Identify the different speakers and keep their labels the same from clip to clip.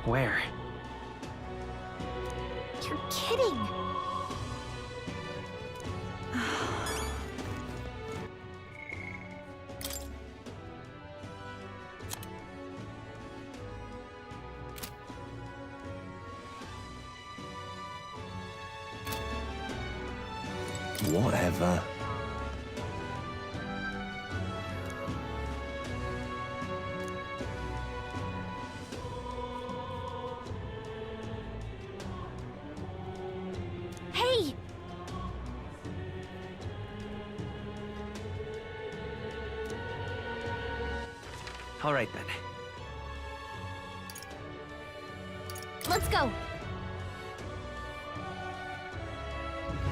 Speaker 1: Where?
Speaker 2: You're kidding!
Speaker 3: Whatever.
Speaker 2: Hey!
Speaker 1: All right then.
Speaker 2: Let's go!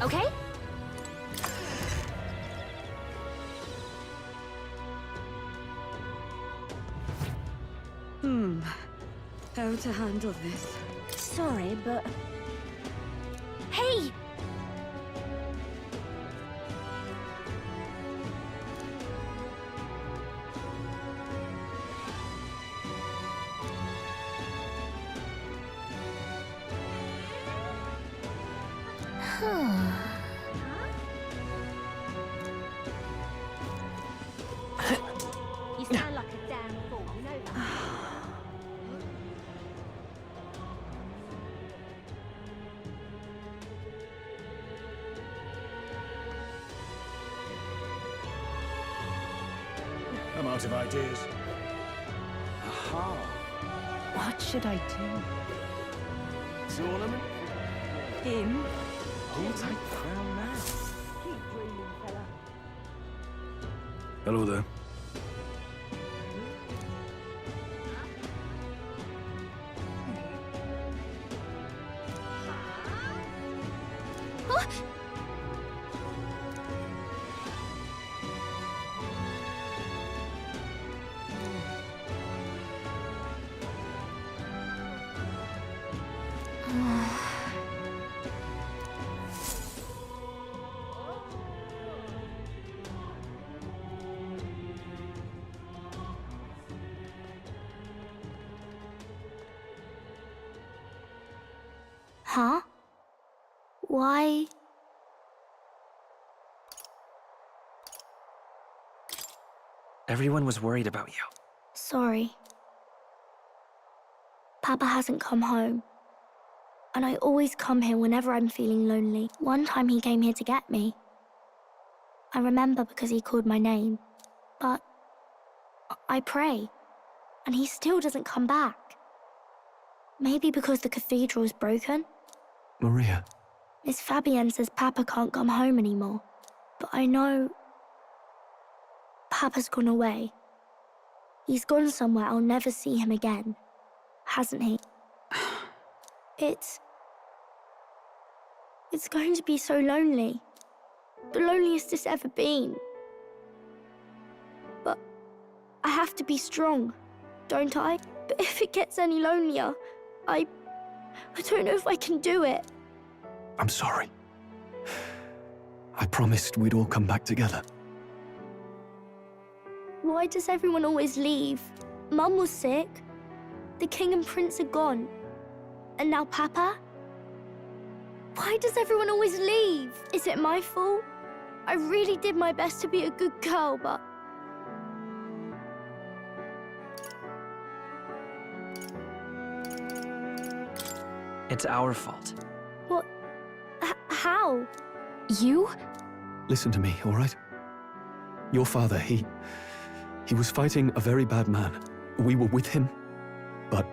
Speaker 2: Okay?
Speaker 4: How to handle this?
Speaker 2: Sorry, but... Hey! You sound like a damn fool, you know that?
Speaker 5: I'm out of ideas.
Speaker 1: Aha.
Speaker 4: What should I do?
Speaker 1: Tournament?
Speaker 4: Him?
Speaker 1: Who'll take the crown now?
Speaker 4: Keep dreaming, fella.
Speaker 3: Hello there.
Speaker 2: Huh? Why?
Speaker 1: Everyone was worried about you.
Speaker 2: Sorry. Papa hasn't come home. And I always come here whenever I'm feeling lonely. One time he came here to get me. I remember because he called my name. But I pray, and he still doesn't come back. Maybe because the cathedral's broken?
Speaker 3: Maria.
Speaker 2: Miss Fabienne says Papa can't come home anymore. But I know... Papa's gone away. He's gone somewhere I'll never see him again. Hasn't he? It's going to be so lonely. The loneliest it's ever been. But I have to be strong, don't I? But if it gets any lonelier, I don't know if I can do it.
Speaker 3: I'm sorry. I promised we'd all come back together.
Speaker 2: Why does everyone always leave? Mum was sick. The king and prince are gone. And now Papa? Why does everyone always leave? Is it my fault? I really did my best to be a good girl, but...
Speaker 1: It's our fault.
Speaker 2: What? How?
Speaker 4: You?
Speaker 3: Listen to me, all right? Your father, he was fighting a very bad man. We were with him, but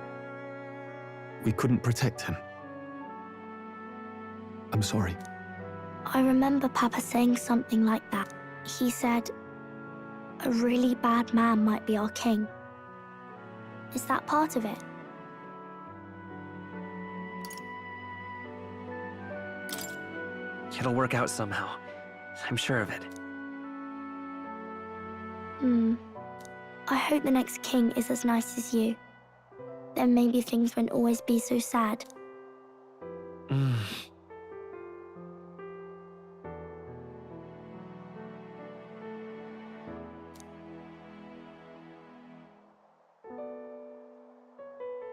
Speaker 3: we couldn't protect him. I'm sorry.
Speaker 2: I remember Papa saying something like that. He said, a really bad man might be our king. Is that part of it?
Speaker 1: It'll work out somehow. I'm sure of it.
Speaker 2: I hope the next king is as nice as you. Then maybe things won't always be so sad.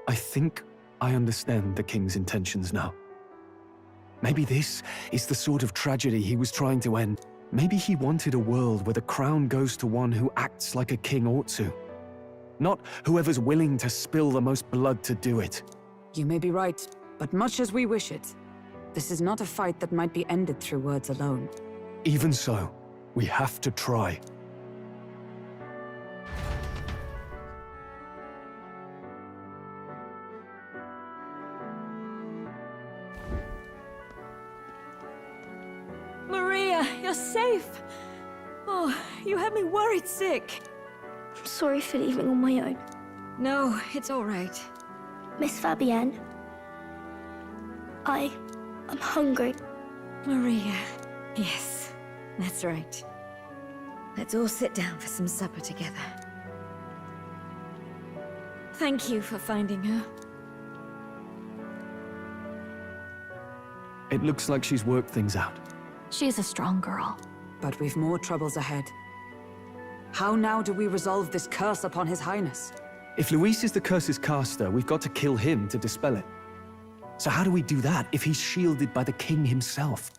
Speaker 3: I think I understand the king's intentions now. Maybe this is the sort of tragedy he was trying to end. Maybe he wanted a world where the crown goes to one who acts like a king ought to. Not whoever's willing to spill the most blood to do it.
Speaker 6: You may be right, but much as we wish it, this is not a fight that might be ended through words alone.
Speaker 3: Even so, we have to try.
Speaker 4: Maria, you're safe. Oh, you had me worried sick.
Speaker 2: I'm sorry for leaving on my own.
Speaker 4: No, it's all right.
Speaker 2: Miss Fabienne, I'm hungry.
Speaker 4: Maria. Yes, that's right. Let's all sit down for some supper together. Thank you for finding her.
Speaker 3: It looks like she's worked things out.
Speaker 7: She's a strong girl.
Speaker 6: But we've more troubles ahead. How now do we resolve this curse upon His Highness?
Speaker 3: If Luis is the curse's caster, we've got to kill him to dispel it. So how do we do that if he's shielded by the king himself?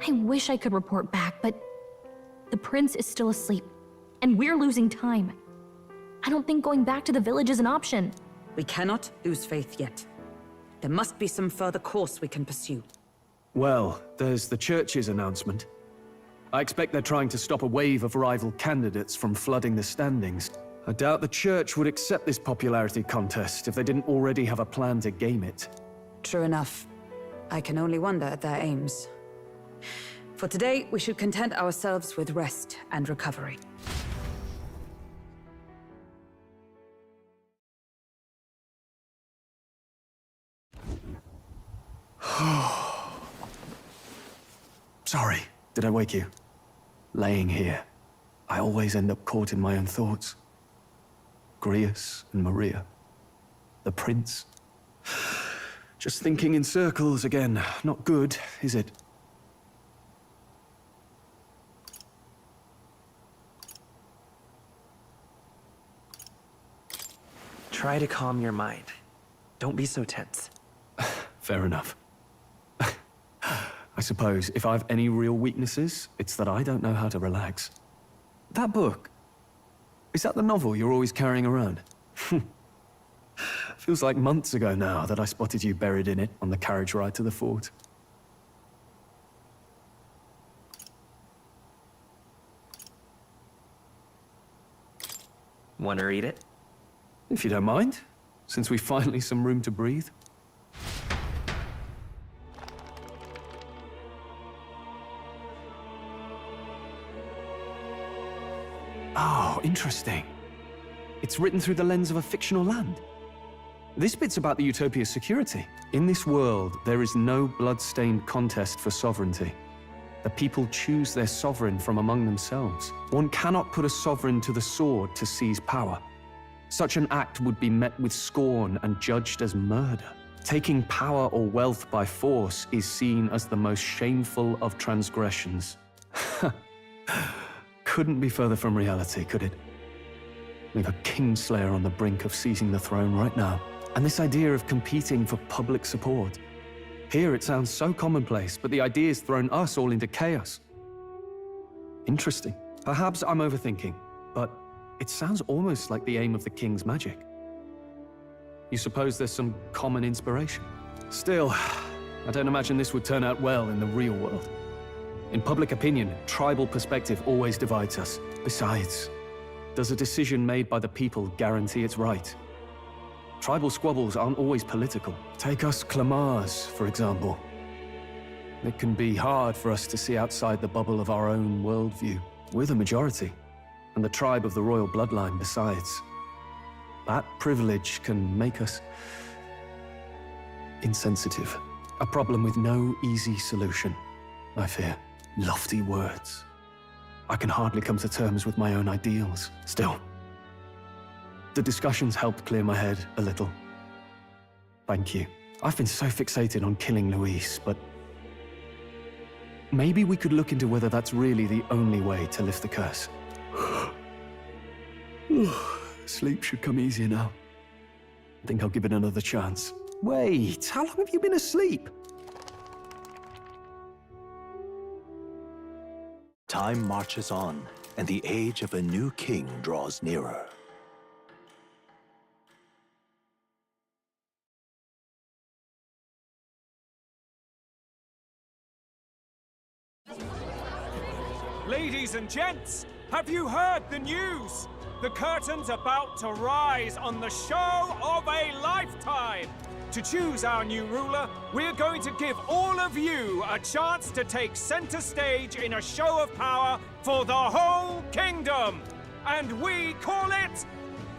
Speaker 7: I wish I could report back, but the prince is still asleep, and we're losing time. I don't think going back to the village is an option.
Speaker 6: We cannot lose faith yet. There must be some further course we can pursue.
Speaker 3: Well, there's the church's announcement. I expect they're trying to stop a wave of rival candidates from flooding the standings. I doubt the church would accept this popularity contest if they didn't already have a plan to game it.
Speaker 6: True enough. I can only wonder at their aims. For today, we should content ourselves with rest and recovery.
Speaker 3: Sorry, did I wake you? Laying here, I always end up caught in my own thoughts. Grius and Maria. The prince. Just thinking in circles again. Not good, is it?
Speaker 1: Try to calm your mind. Don't be so tense.
Speaker 3: Fair enough. I suppose if I have any real weaknesses, it's that I don't know how to relax. That book, is that the novel you're always carrying around? Feels like months ago now that I spotted you buried in it on the carriage ride to the fort.
Speaker 1: Want to read it?
Speaker 3: If you don't mind, since we've finally some room to breathe. Oh, interesting. It's written through the lens of a fictional land. This bit's about the Utopia's security. In this world, there is no blood-stained contest for sovereignty. The people choose their sovereign from among themselves. One cannot put a sovereign to the sword to seize power. Such an act would be met with scorn and judged as murder. Taking power or wealth by force is seen as the most shameful of transgressions. Couldn't be further from reality, could it? We've a kingslayer on the brink of seizing the throne right now. And this idea of competing for public support. Here it sounds so commonplace, but the idea's thrown us all into chaos. Interesting. Perhaps I'm overthinking, but it sounds almost like the aim of the king's magic. You suppose there's some common inspiration? Still, I don't imagine this would turn out well in the real world. In public opinion, tribal perspective always divides us. Besides, does a decision made by the people guarantee it's right? Tribal squabbles aren't always political. Take us Clamars, for example. It can be hard for us to see outside the bubble of our own worldview. We're the majority, and the tribe of the royal bloodline besides. That privilege can make us insensitive. A problem with no easy solution, I fear. Lofty words. I can hardly come to terms with my own ideals. Still, the discussions helped clear my head a little. Thank you. I've been so fixated on killing Luis, but maybe we could look into whether that's really the only way to lift the curse. Sleep should come easier now. I think I'll give it another chance. Wait, how long have you been asleep?
Speaker 8: Time marches on, and the age of a new king draws nearer.
Speaker 9: Ladies and gents, have you heard the news? The curtain's about to rise on the show of a lifetime. To choose our new ruler, we're going to give all of you a chance to take center stage in a show of power for the whole kingdom. And we call it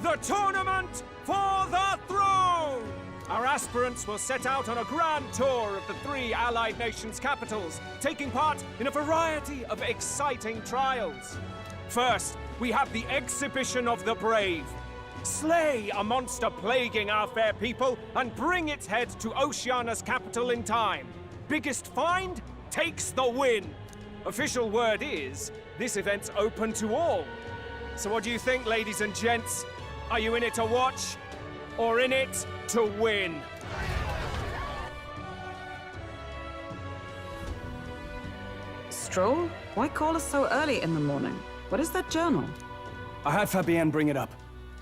Speaker 9: the Tournament for the Throne! Our aspirants will set out on a grand tour of the 3 allied nations' capitals, taking part in a variety of exciting trials. First, we have the Exhibition of the Brave. Slay a monster plaguing our fair people and bring its head to Oceania's capital in time. Biggest find takes the win. Official word is, this event's open to all. So what do you think, ladies and gents? Are you in it to watch? Or in it to win?
Speaker 6: Stroll? Why call us so early in the morning? What is that journal?
Speaker 3: I had Fabienne bring it up.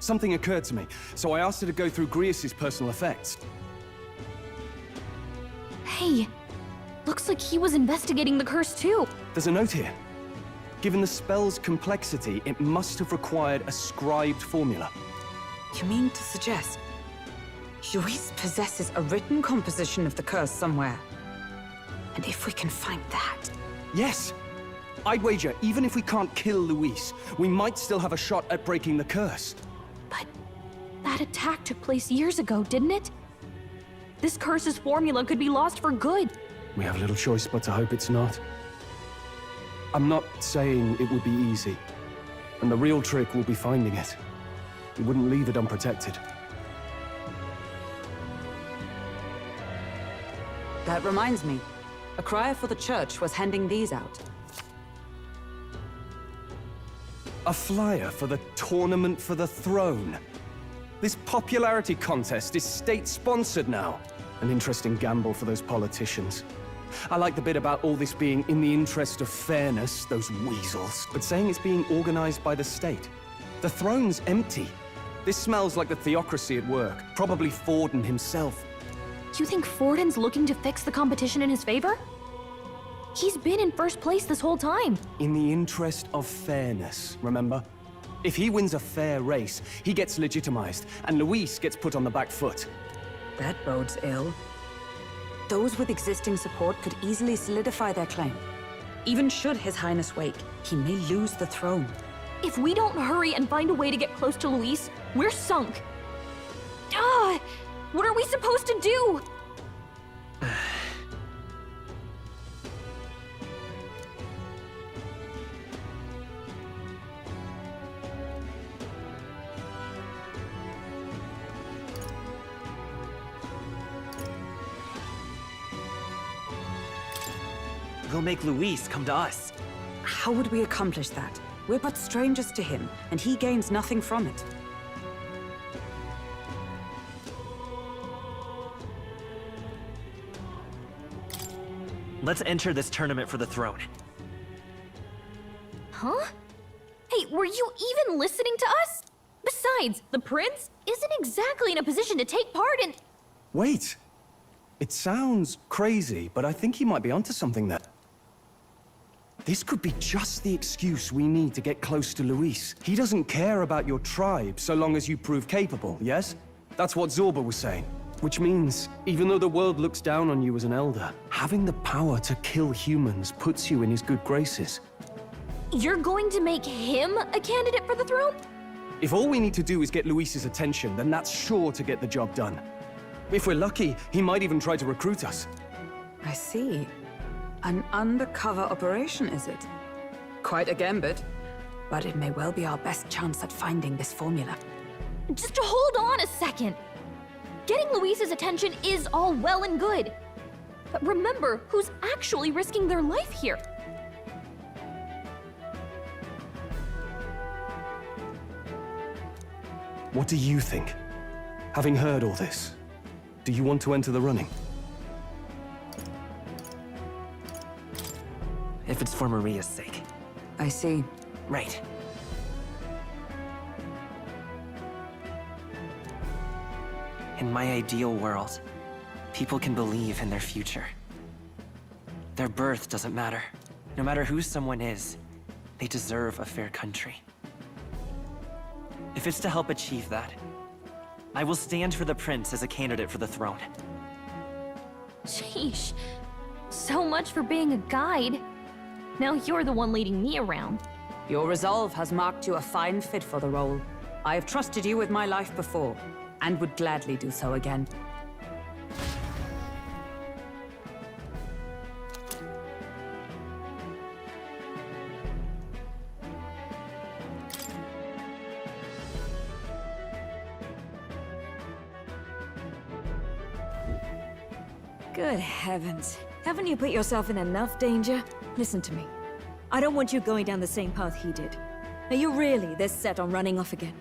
Speaker 3: Something occurred to me, so I asked her to go through Grius's personal effects.
Speaker 7: Hey, looks like he was investigating the curse too.
Speaker 3: There's a note here. Given the spell's complexity, it must have required a scribed formula.
Speaker 6: You mean to suggest Luis possesses a written composition of the curse somewhere? And if we can find that...
Speaker 3: Yes! I'd wager, even if we can't kill Luis, we might still have a shot at breaking the curse.
Speaker 7: But that attack took place years ago, didn't it? This curse's formula could be lost for good.
Speaker 3: We have little choice but to hope it's not. I'm not saying it would be easy. And the real trick will be finding it. We wouldn't leave it unprotected.
Speaker 6: That reminds me. A crier for the church was handing these out.
Speaker 3: A flyer for the Tournament for the Throne. This popularity contest is state-sponsored now. An interesting gamble for those politicians. I like the bit about all this being in the interest of fairness, those weasels, but saying it's being organized by the state. The throne's empty. This smells like the theocracy at work, probably Forden himself.
Speaker 7: You think Forden's looking to fix the competition in his favor? He's been in first place this whole time.
Speaker 3: In the interest of fairness, remember? If he wins a fair race, he gets legitimized, and Luis gets put on the back foot.
Speaker 6: That bodes ill. Those with existing support could easily solidify their claim. Even should His Highness wake, he may lose the throne.
Speaker 7: If we don't hurry and find a way to get close to Luis, we're sunk. What are we supposed to do?
Speaker 1: We'll make Luis come to us.
Speaker 6: How would we accomplish that? We're but strangers to him, and he gains nothing from it.
Speaker 1: Let's enter this tournament for the throne.
Speaker 7: Huh? Hey, were you even listening to us? Besides, the prince isn't exactly in a position to take part in...
Speaker 3: Wait. It sounds crazy, but I think he might be onto something there. This could be just the excuse we need to get close to Luis. He doesn't care about your tribe so long as you prove capable, yes? That's what Zorba was saying. Which means, even though the world looks down on you as an elder, having the power to kill humans puts you in his good graces.
Speaker 7: You're going to make him a candidate for the throne?
Speaker 3: If all we need to do is get Luis's attention, then that's sure to get the job done. If we're lucky, he might even try to recruit us.
Speaker 6: I see. An undercover operation, is it? Quite a gambit. But it may well be our best chance at finding this formula.
Speaker 7: Just hold on a second. Getting Luis's attention is all well and good. But remember who's actually risking their life here.
Speaker 3: What do you think? Having heard all this? Do you want to enter the running?
Speaker 1: If it's for Maria's sake.
Speaker 6: I see.
Speaker 1: Right. In my ideal world, people can believe in their future. Their birth doesn't matter. No matter who someone is, they deserve a fair country. If it's to help achieve that, I will stand for the prince as a candidate for the throne.
Speaker 7: Sheesh. So much for being a guide. Now you're the one leading me around.
Speaker 6: Your resolve has marked you a fine fit for the role. I have trusted you with my life before, and would gladly do so again.
Speaker 4: Good heavens. Haven't you put yourself in enough danger? Listen to me. I don't want you going down the same path he did. Are you really this set on running off again?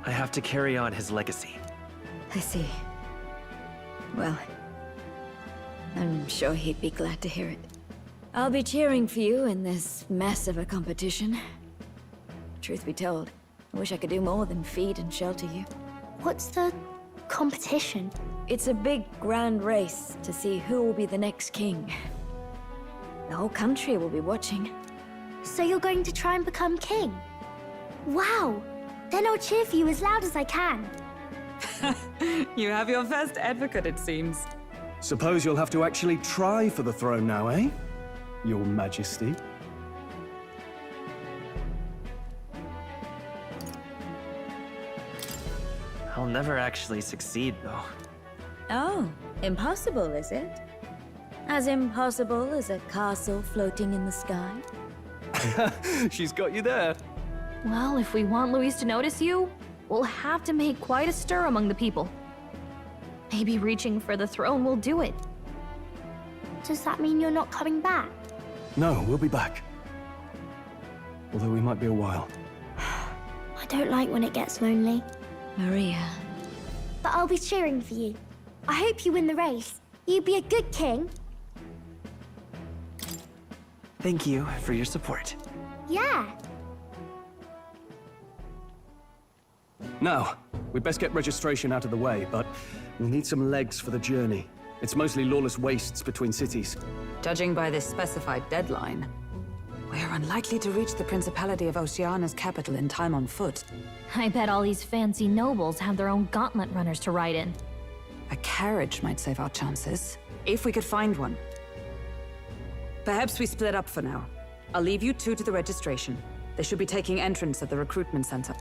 Speaker 1: I have to carry on his legacy.
Speaker 4: I see. Well, I'm sure he'd be glad to hear it. I'll be cheering for you in this mess of a competition. Truth be told, I wish I could do more than feed and shelter you.
Speaker 2: What's the competition?
Speaker 4: It's a big, grand race to see who will be the next king. The whole country will be watching.
Speaker 2: So you're going to try and become king? Wow! Then I'll cheer for you as loud as I can.
Speaker 6: You have your first advocate, it seems.
Speaker 3: Suppose you'll have to actually try for the throne now, eh? Your Majesty.
Speaker 1: I'll never actually succeed, though.
Speaker 4: Oh, impossible, is it? As impossible as a castle floating in the sky?
Speaker 3: She's got you there.
Speaker 7: Well, if we want Luis to notice you, we'll have to make quite a stir among the people. Maybe reaching for the throne will do it.
Speaker 2: Does that mean you're not coming back?
Speaker 3: No, we'll be back. Although we might be a while.
Speaker 2: I don't like when it gets lonely.
Speaker 4: Maria.
Speaker 2: But I'll be cheering for you. I hope you win the race. You be a good king.
Speaker 1: Thank you for your support.
Speaker 2: Yeah.
Speaker 3: Now, we'd best get registration out of the way, but we'll need some legs for the journey. It's mostly lawless wastes between cities.
Speaker 6: Judging by this specified deadline, we're unlikely to reach the Principality of Oceana's capital in time on foot.
Speaker 7: I bet all these fancy nobles have their own gauntlet runners to ride in.
Speaker 6: A carriage might save our chances, if we could find one. Perhaps we split up for now. I'll leave you two to the registration. They should be taking entrance at the recruitment center.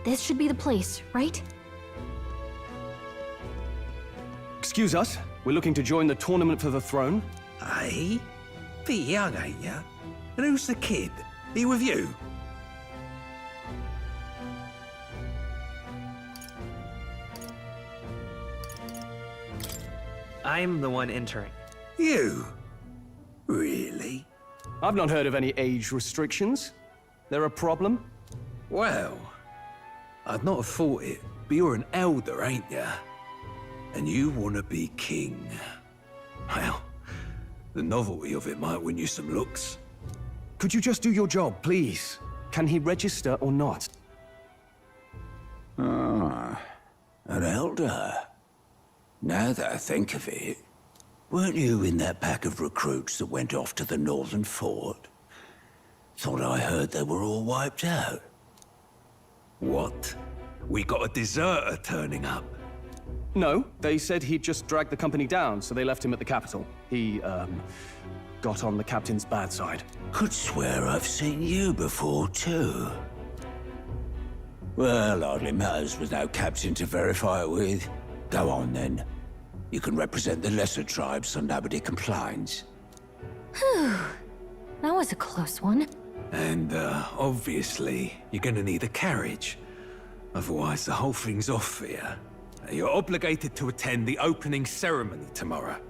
Speaker 7: This should be the place, right?
Speaker 3: Excuse us, we're looking to join the tournament for the throne.
Speaker 10: Aye? Bit young, ain't ya? And who's the kid? He with you?
Speaker 1: I'm the one entering.
Speaker 10: You? Really?
Speaker 3: I've not heard of any age restrictions. There a problem?
Speaker 10: Well, I'd not have thought it, but you're an elder, ain't ya? And you want to be king. Well, the novelty of it might win you some looks.
Speaker 3: Could you just do your job, please? Can he register or not?
Speaker 10: Ah, an elder. Now that I think of it, weren't you in that pack of recruits that went off to the northern fort? Thought I heard they were all wiped out. What? We got a deserter turning up?
Speaker 3: No, they said he'd just dragged the company down, so they left him at the capital. He, got on the captain's bad side.
Speaker 10: Could swear I've seen you before, too. Well, hardly matters with no captain to verify it with. Go on, then. You can represent the lesser tribes so nobody complains.
Speaker 7: Whew. That was a close one.
Speaker 10: And, obviously, you're gonna need a carriage. Otherwise, the whole thing's off for you.
Speaker 11: You're obligated to attend the opening ceremony tomorrow.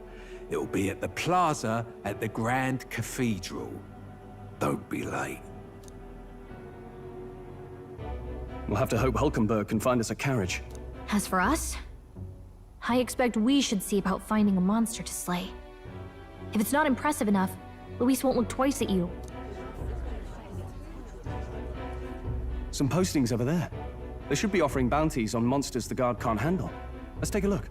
Speaker 11: It'll be at the plaza at the Grand Cathedral. Don't be late.
Speaker 3: We'll have to hope Hulkenberg can find us a carriage.
Speaker 7: As for us, I expect we should see about finding a monster to slay. If it's not impressive enough, Luis won't look twice at you.
Speaker 3: Some postings over there. They should be offering bounties on monsters the guard can't handle. Let's take a look.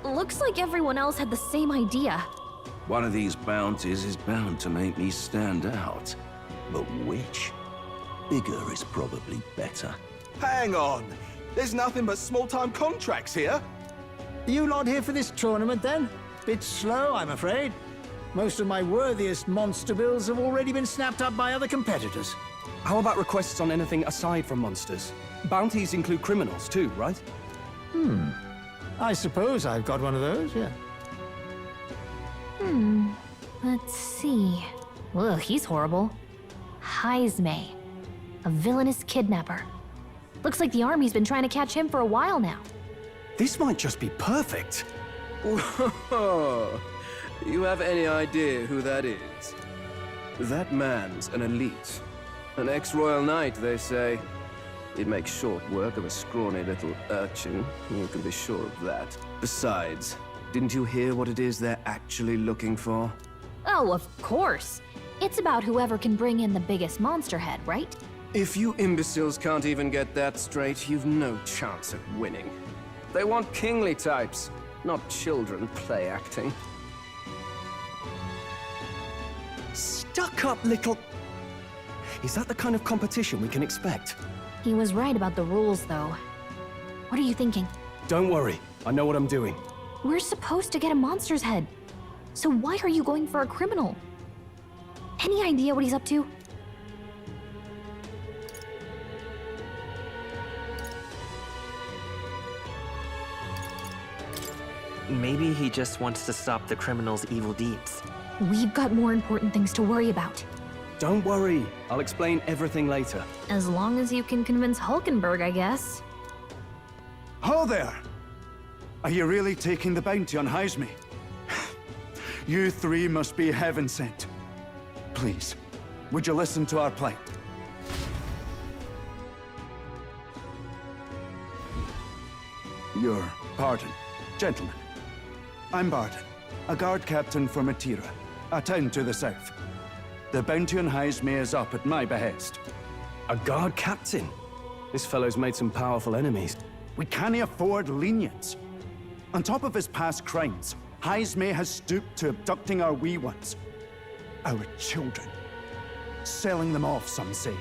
Speaker 7: Looks like everyone else had the same idea.
Speaker 10: One of these bounties is bound to make me stand out. But which? Bigger is probably better.
Speaker 12: Hang on! There's nothing but small-time contracts here!
Speaker 5: Are you not here for this tournament, then? Bit slow, I'm afraid. Most of my worthiest monster bills have already been snapped up by other competitors.
Speaker 3: How about requests on anything aside from monsters? Bounties include criminals too, right?
Speaker 5: I suppose I've got one of those, yeah.
Speaker 7: Let's see. Ugh, he's horrible. Heisme, a villainous kidnapper. Looks like the army's been trying to catch him for a while now.
Speaker 3: This might just be perfect.
Speaker 13: Whoa. You have any idea who that is? That man's an elite. An ex-royal knight, they say. He'd make short work of a scrawny little urchin. You can be sure of that. Besides, didn't you hear what it is they're actually looking for?
Speaker 7: Oh, of course. It's about whoever can bring in the biggest monster head, right?
Speaker 13: If you imbeciles can't even get that straight, you've no chance at winning. They want kingly types, not children play acting.
Speaker 3: Stuck-up little... Is that the kind of competition we can expect?
Speaker 7: He was right about the rules, though. What are you thinking?
Speaker 3: Don't worry, I know what I'm doing.
Speaker 7: We're supposed to get a monster's head. So why are you going for a criminal? Any idea what he's up to?
Speaker 1: Maybe he just wants to stop the criminal's evil deeds.
Speaker 7: We've got more important things to worry about.
Speaker 3: Don't worry, I'll explain everything later.
Speaker 7: As long as you can convince Hulkenberg, I guess.
Speaker 14: Ho there! Are you really taking the bounty on Heisme? You three must be heaven sent. Please, would you listen to our plight? Your pardon, gentlemen. I'm Barton, a guard captain for Matira, a town to the south. The bounty on Heisme is up at my behest.
Speaker 3: A guard captain? This fellow's made some powerful enemies.
Speaker 14: We can't afford lenience. On top of his past crimes, Heisme has stooped to abducting our wee ones. Our children. Selling them off, some say.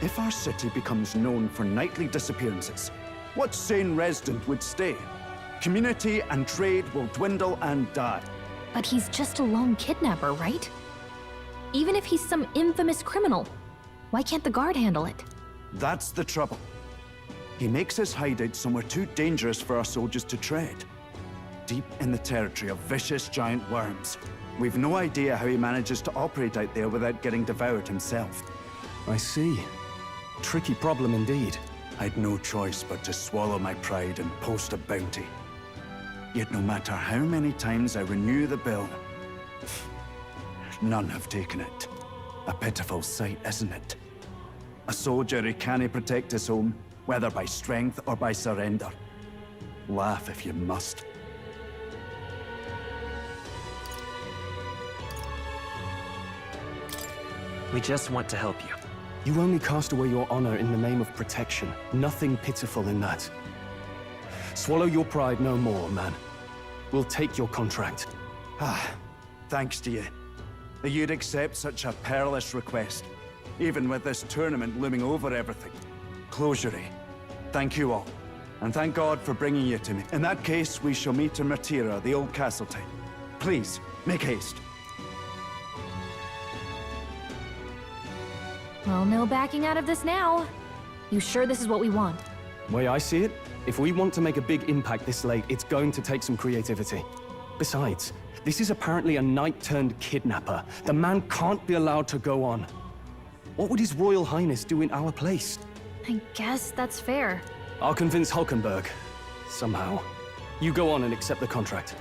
Speaker 14: If our city becomes known for nightly disappearances, what sane resident would stay? Community and trade will dwindle and die.
Speaker 7: But he's just a lone kidnapper, right? Even if he's some infamous criminal, why can't the guard handle it?
Speaker 14: That's the trouble. He makes his hideout somewhere too dangerous for our soldiers to tread. Deep in the territory of vicious giant worms. We've no idea how he manages to operate out there without getting devoured himself.
Speaker 3: I see. Tricky problem indeed.
Speaker 14: I'd no choice but to swallow my pride and post a bounty. Yet no matter how many times I renew the bill, none have taken it. A pitiful sight, isn't it? A soldier who can't protect his home, whether by strength or by surrender. Laugh if you must.
Speaker 1: We just want to help you.
Speaker 3: You only cast away your honor in the name of protection. Nothing pitiful in that. Swallow your pride no more, man. We'll take your contract.
Speaker 14: Thanks to you. That you'd accept such a perilous request, even with this tournament looming over everything. Closure. Thank you all, and thank God for bringing you to me. In that case, we shall meet in Matira, the old castle town. Please, make haste.
Speaker 7: Well, no backing out of this now. You sure this is what we want?
Speaker 3: Way I see it, if we want to make a big impact this late, it's going to take some creativity. Besides, this is apparently a knight-turned kidnapper. The man can't be allowed to go on. What would His Royal Highness do in our place?
Speaker 7: I guess that's fair.
Speaker 3: I'll convince Hulkenberg. Somehow. You go on and accept the contract.